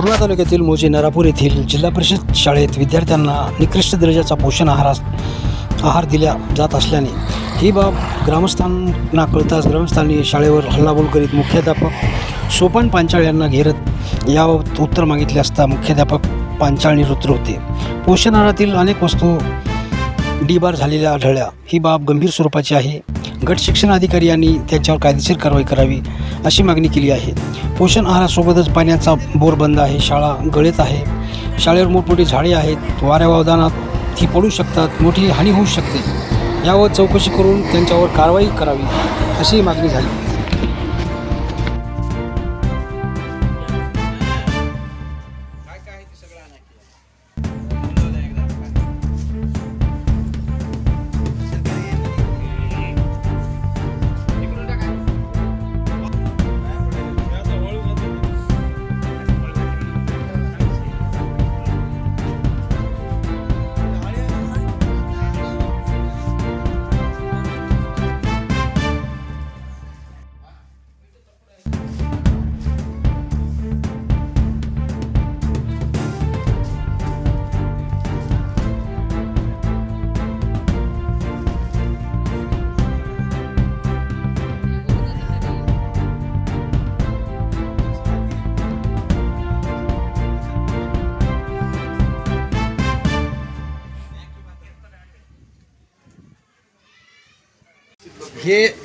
पूर्णा तालुक्यातील मोजे नरापूर येथील जिल्हा परिषद शाळेत विद्यार्थ्यांना निकृष्ट दर्जाचा पोषण आहार दिला जात असल्याने ही बाब ग्रामस्थांना कळताच ग्रामस्थांनी शाळेवर हल्लाबोल करीत मुख्याध्यापक सोपान पांचाळ यांना घेरत याबाबत उत्तर मागितले असता मुख्याध्यापक पांचाळ निरुत्तर होते. पोषण आहारातील अनेक वस्तू डीबार झालेल्या आढळल्या. ही बाब गंभीर स्वरूपाची आहे. गट शिक्षण अधिकारी यांनी त्याच्यावर कायदेशीर कारवाई करावी अशी मागणी केली आहे. पोषण आहारासोबतच पाण्याचा बोर बंद आहे. शाळा गळत आहे. शाळेवर मोठमोठी झाडे आहेत. वाऱ्या वादळात ती पडू शकतात. मोठी हानी होऊ शकते. यावर चौकशी करून त्यांच्यावर कारवाई करावी अशी मागणी झाली.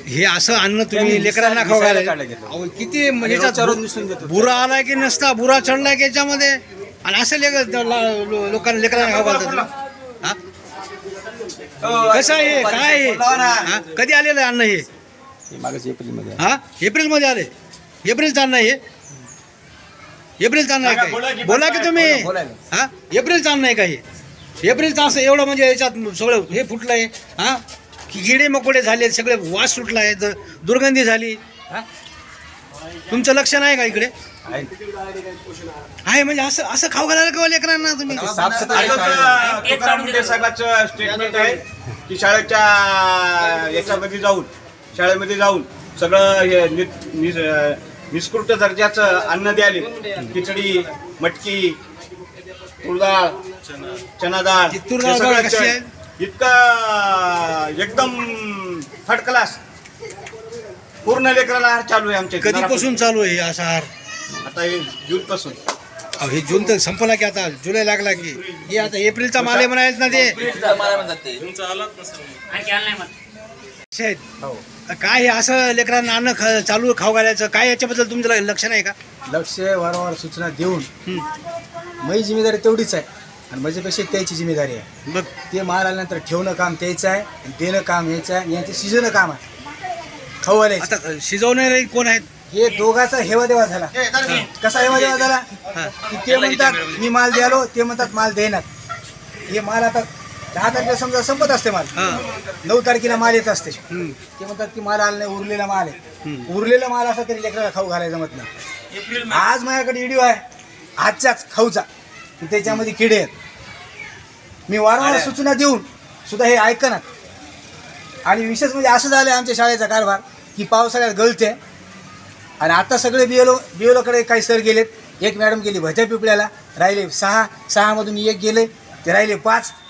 हे असं अन्न तुम्ही लेकरांना खाऊ घालायला किती म्हणजे बुरा आलाय की नसता, बुरा चढलाय की याच्यामध्ये, आणि असं लोकांना लेकरांना खाऊ घालतात. कसं आहे, काय आहे, कधी आलेलं आहे अन्न हे? एप्रिलमध्ये आले. एप्रिलचं अन्न आहे. एप्रिलचं अन्न आहे काय? बोला की तुम्ही. एप्रिलचं अन्न आहे का हे? एप्रिलचं असं एवढं म्हणजे याच्यात सगळं हे फुटलंय. किडे मकोडे झाले, सगळे वास सुटला आहे, दुर्गंधी झाली. तुमचं लक्ष नाही का इकडे? आहे म्हणजे असं असं खाऊ घालायला का लेकरांना तुम्ही? साहेबांचं स्टेटमेंट आहे की शाळेमध्ये जाऊन सगळं निष्कृत दर्जाचं अन्न द्याले. खिचडी, मटकी, तुरडाळ, चना डाळ, इतकं एकदम थर्ड क्लास पूर्ण लेकराला आहार चालू आहे आमच्या. कधीपासून चालू आहे असा आहार? आता हे जून पासून. हे जून तर संपला की आता जुलै लागला की हे आता एप्रिलचा माल आहे म्हणायचं ना ते. काय हे असं लेकरांना अन्न चालू खाऊ घालायचं काय, याच्याबद्दल तुमचं लक्ष नाही का? लक्ष वारंवार सूचना देऊन माझी जिम्मेदारी तेवढीच आहे आणि माझ्यापेक्षा त्याची जिम्मेदारी आहे. मग ते माल आल्यानंतर ठेवणं काम त्याचं आहे आणि देणं काम यायचं आहे. यांचं शिजणं काम आहे. खाऊ घालायचं. आता शिजवणारे कोण आहेत? हे दोघाचा हेवा देवा झाला. कसा हेवा देवा झाला की ते म्हणतात मी माल द्यालो, ते म्हणतात माल देणार. हे माल आता 10 तारखेला समजा संपत असते माल, 9 तारखेला माल येत असते. ते म्हणतात की माल आला नाही, उरलेला माल आहे. उरलेला माल असा तरी लेकराला खाऊ घालायला जमत नाही. आज माझ्याकडे व्हिडिओ आहे आजच्याच खाऊचा, त्याच्यामध्ये किडे आहेत. मी वारंवार सूचना देऊन सुद्धा हे ऐकणार. आणि विशेष म्हणजे असं झालं आमच्या शाळेचा कारभार की पावसाळ्यात गळते. आणि आता सगळे बीएलओकडे काही सर गेलेत. एक मॅडम गेली भत्या पिपळ्याला, राहिले 6 मधून एक गेले, ते राहिले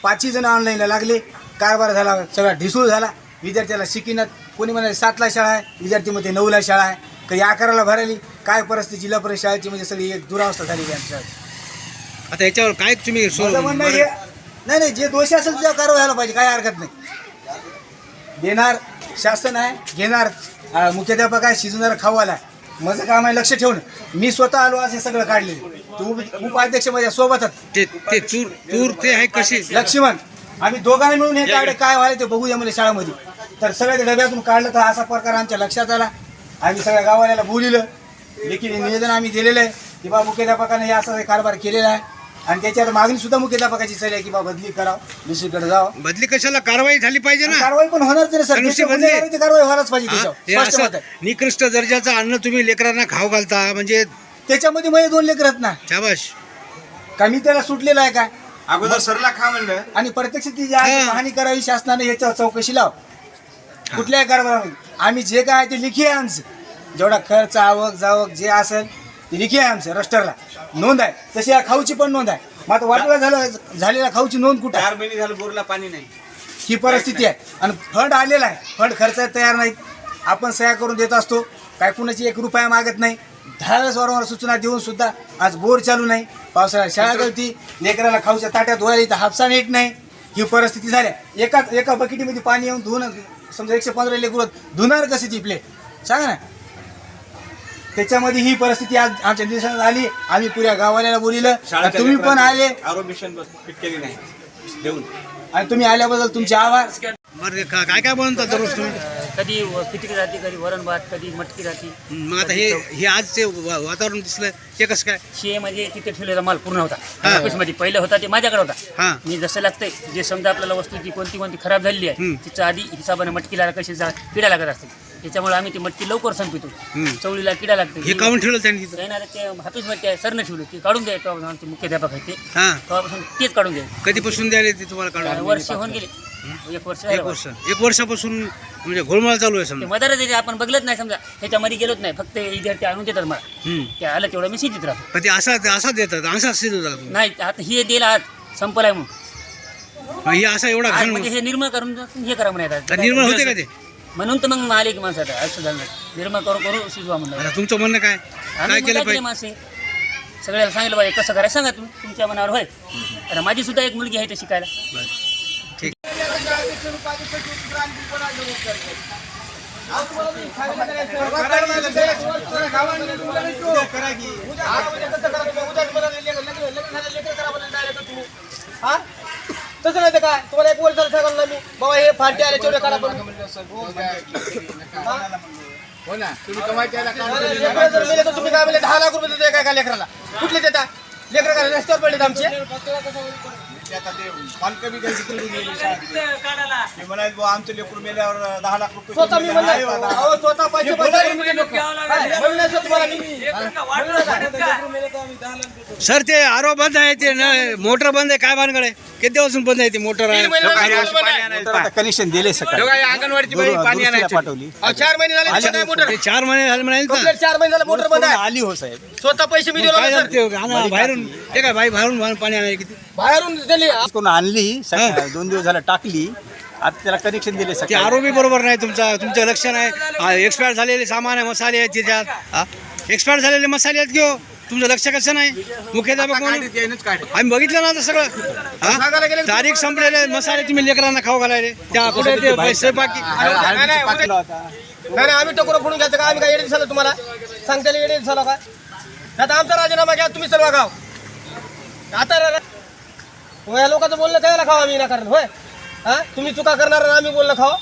5 जण ऑनलाईनला लागले. कारभार झाला, सगळा ढिसूळ झाला. विद्यार्थ्याला शिकिनात, कोणी म्हणाले 7ला शाळा आहे, विद्यार्थीमध्ये 9ला शाळा आहे, कधी 11ला भरायली. काय परिस्थिती जिल्हा परिषद शाळेची म्हणजे सगळी एक दुरावस्था झालेली आहे शाळेची. आता याच्यावर काय तुम्ही नाही जे दोषी असेल त्याच्यावर कारवाई व्हायला पाहिजे, काय हरकत नाही. देणार शासन आहे, घेणार मुख्याध्यापक आहे, शिजवणार खावाला आहे. माझं काम आहे लक्ष ठेवणं. मी स्वतः आलो असे सगळं काढले. उपाध्यक्ष माझ्या सोबतच ते चूर ते आहे कशी लक्ष्मण, आम्ही दोघांनी मिळून हे काढे काय व्हायला ते बघूया म्हणजे शाळेमध्ये. तर सगळ्या डब्यातून काढलं तर असा प्रकार आमच्या लक्षात आला. आम्ही सगळ्या गावाला बोलिलं, लेखी निवेदन आम्ही दिलेलं आहे की बा मुख्याध्यापकाने हे असा कारभार केलेला आहे. आणि त्याच्यावर मागणी सुद्धा मुख्याध्यापकाची चालली आहे की बा बदली करावं, दुसरीकडे जावं. बदली कशाला, कारवाई झाली पाहिजे ना. कारवाई पण होणारच नाही सर, कारवाई व्हायलाच पाहिजे. निकृष्ट दर्जाचं अन्न तुम्ही लेकरांना खाऊ घालता म्हणजे त्याच्यामध्ये माझे 2 लेकर आहेत ना. शाबाश. का मी त्याला सुटलेला आहे काय? अगोदर सरला खा म्हणलं आणि प्रत्यक्ष ती जी आहे पाहणी करावी शासनाने, ह्याच्यावर चौकशी लाव. कुठल्याही कारभारामध्ये आम्ही जे काय ते लिखी आहे आमचं, जेवढा खर्च आवक जावक जे असेल ती लिखी आहे आमच्या रजिस्टरला नोंद आहे, तशी या खाऊची पण नोंद आहे. मग आता वाटोळा झालेल्या खाऊची नोंद कुठं आहे? 4 महिने झालं बोरला पाणी नाही. ही परिस्थिती आहे. आणि फंड आलेला आहे, फंड खर्चायला तयार नाहीत. आपण सह्या करून देत असतो, काय कुणाची 1 रुपया मागत नाही. 10 वेळेस वारंवार सूचना देऊन सुद्धा आज बोर चालू नाही. पावसाळ्यात शाळा गळती, लेकराला खाऊच्या ताट्यात धुवायला इथं हापसा नीट नाही. ही परिस्थिती झाली. एका बकेटीमध्ये पाणी येऊन धुवून समजा 115 लेकरं धुणार कशी ती प्लेट सांगा ना. त्याच्यामध्ये ही परिस्थिती आज आमच्या दिवसात आली. आम्ही पुऱ्या गावाला बोलिलं, तुम्ही पण आले आरोग्य फिट केली नाही देऊन. आणि तुम्ही आल्याबद्दल तुमचे आभार. बरं काय काय बनवतात दररोज तुम्ही? कधी खिचडी राहते, कधी वरण भात, कधी मटकी राहते. मग आता हे आज ते वातावरण दिसलं ते कसं काय? शे म्हणजे तिथे ठेवलेला माल पूर्ण होता ऑफिसमध्ये. पहिलं होता ते माझ्याकडे होता. हां मी जसं लागतंय जे समजा आपल्याला वस्तू ती कोणती खराब झालेली आहे तिचं आधी हिसाबाने मटकीला कशी किडा लागत असते, त्याच्यामुळे आम्ही ती मटकी लवकर संपितो. चवळीला किडा लागते. हे काढून ठेवलं त्यांनी तिथं? येणार ते ऑफिसमध्ये सरनं ठेवलं ते काढून द्यायचं. आमचे मुख्याध्यापक आहेत ते हां तेव्हापासून तेच काढून द्यायचं. कधीपासून द्यायला ते तुम्हाला काढून? वर्ष होऊन गेले. 1 वर्ष एक वर्षापासून म्हणजे घोळमाळ चालू आहे ते समजा. मदर देते आपण बघलत नाही समजा, ह्याच्यामध्ये गेलोच नाही. फक्त विद्यार्थी आणून देतात मला, ते आलं तेवढं मी शिजित राहतो. पण ते असा देतात असा शिजवतात तुम्ही? नाही आता हे दिलं आज संपलाय म्हणून हे असा एवढा आज घाण म्हणजे हे निर्मळ करून हे करा म्हणायचं. निर्मळ होते का ते? म्हणून तर मग आले की माणसं आता असं झालं निर्मळ करू शिजवा म्हणलं. आता तुमचं म्हणणं काय आम्ही केलं केले पाहिजे? माणसे सगळ्याला सांगितलं पाहिजे कसं करायचं सांगा तुम्ही तुमच्या मनावर होय. आता माझी सुद्धा एक मुलगी आहे ते शिकायला. ठीक. तसं नाही तर काय तुम्हाला 1 वर्ष सांगितलं मी बाबा हे फाटे आले तेवढे करा. पण हो ना, तुम्ही कमाई लेकरं जर मेले तर तुम्ही काय म्हणले 10 लाख रुपये देता काय लेकराला? कुठले देता? लेकरं काय रस्त्यावर पडलेत आमचे. आमचं लेकरू मेल्यावर 10 लाख रुपये स्वतः मी म्हणलं अहो, स्वतः पैसे म्हणलं तुम्हाला मी. सर ते आरो बंद आहे ते मोटर बंद आहे काय भानगड आहे? किती दिवसापासून बंद आहे ती मोटर आहे? कनेक्शन दिले सकाळी अंगणवाडीची बाई पाणी आणायची. पाठवली. 4 महिने झाले दिसत नाही मोटर. ते 4 महिने झाले म्हणाले ना. कंप्लीट 4 महिने झाले मोटर बंद आहे. आली हो साहेब. स्वतः पैसे मी दिलो काय सर. झालं ते? बाहेरून ते काय बाहेरून पाणी आणायला किती? बाहेरून दिली. कोण आणली सकाळी 2 दिवस झाला टाकली. आता त्याला कनेक्शन दिले ते सकाळी. आरोपी बरोबर नाही तुमचं लक्ष नाही. एक्सपायर झालेले सामान आहे, मसाले आहेत त्याच्यात. एक्सपायर झालेले मसाले आहेत घेऊ, तुमचं लक्ष कसं नाही? मुख्याध्यापक म्हणून आम्ही बघितलं ना आता सगळं. तारीख संपलेले मसाले तुम्ही लेकरांना खाऊ घालायले त्या कुठे ते पैसे बाकी. नाही आम्ही टकोरा फोडून घ्यायचं का? आम्ही काय येडे दिसालो तुम्हाला? सांगताना येडे दिसालो का? आता आमचा राजीनामा घ्या, तुम्ही सर्व गाव. आता या लोकांचं बोलणं काय खावा आम्ही ना कारण होय. हा तुम्ही चुका करणार आम्ही बोलणं खावा.